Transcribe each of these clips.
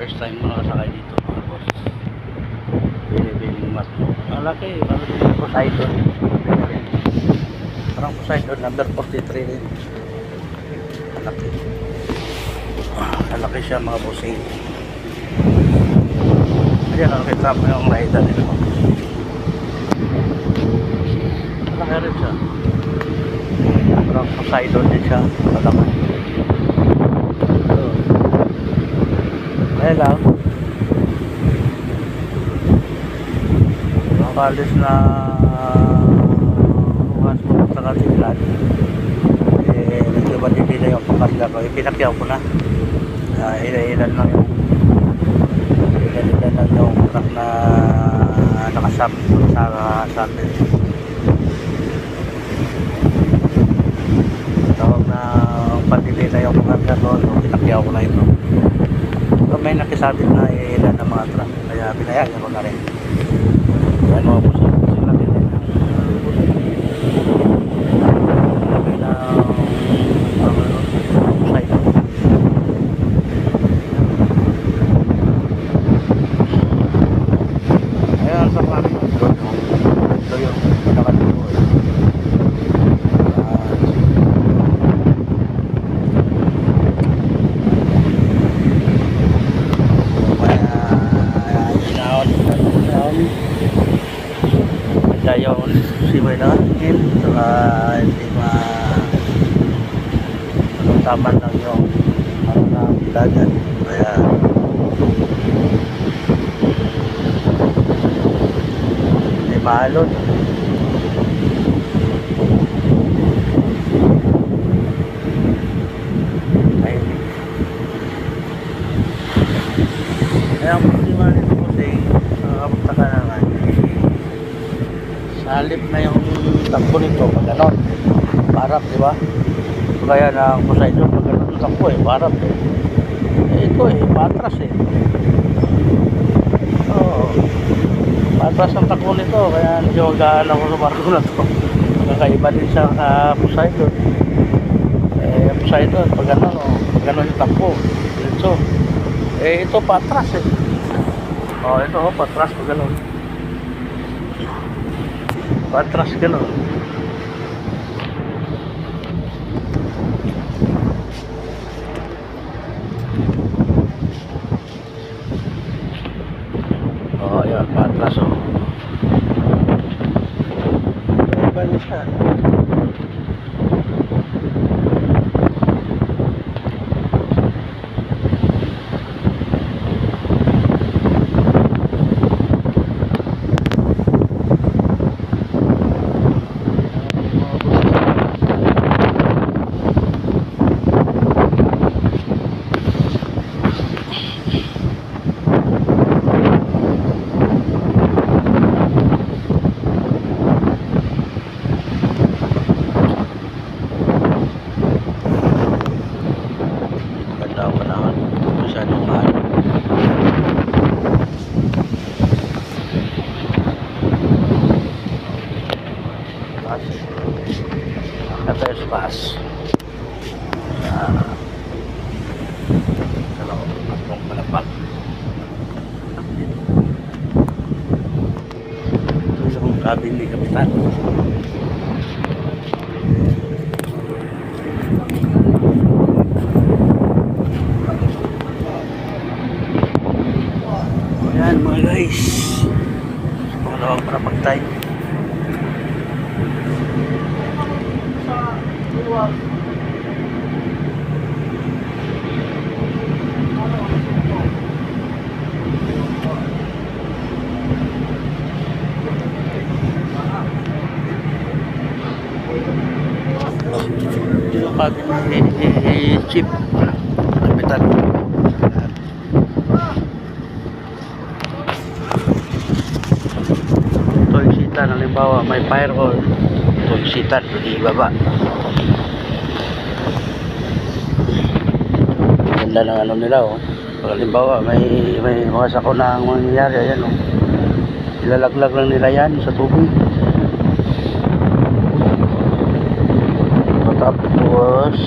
First time mo nakasakay dito mga boss. Binibining mat mo. Malaki, malaki yung Poseidon. Parang Poseidon, number 43 rin. Malaki. Malaki siya mga bossing. Ayan, nakakita mo yung rider nila. Malaki rin siya. Parang Poseidon din siya. Malaki. Ayan lang. Makalis na bukas po sa Katilan. Medyo matindi na yung pangkarga ko. Pinakyaw ko na. Ilan lang yung truck na nakasap sa atin. Tawag na patili na yung pangkarga ko. Pinakyaw ko na ito. So, may nakisabit na ilan ng mga truck. Kaya binayagan ko na rin. Yan mga puso. Sila din na ayan sa mga ito yung pinakatuloy. Kaya yung sibay na hangin, saka hindi taman lang yung dagat. Kaya hindi maalon. Kaya ang problema nito kasi nakakapagtaka naman, salip na yung takbo nito pag ganon, parap, di ba? Kaya na ang Poseidon pag ganon yung takbo parap ito patras oo, patras ang takbo nito, kaya medyo magaan ako sa barko na to. Kakaiba din siya Poseidon. Poseidon pag ganon yung takbo dito, ito patras ito patras pag ganon. Patras gano'n. Ayan, patras iba niya siya. Masyadong mahal. At tayo sa bus. Sa loob ng palapag. Ito yung cabin ni Kapitan. Ayan mga guys, pangalawang palapag tayo. Yung cabin ni Chief Kapitan. Halimbawa may fire hole, sitan di baba. Ganda ng ano nila halimbawa may mga sakuna ang mangyayari, ayan ilalaglag lang nila yan sa tubig. Tapos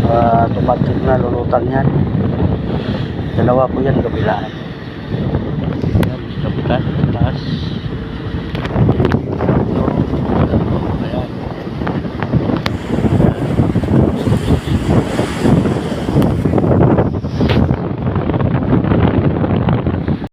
automatic na lulutan yan. Dalawa po yan kabilaan. Yan, kabilaan, taas.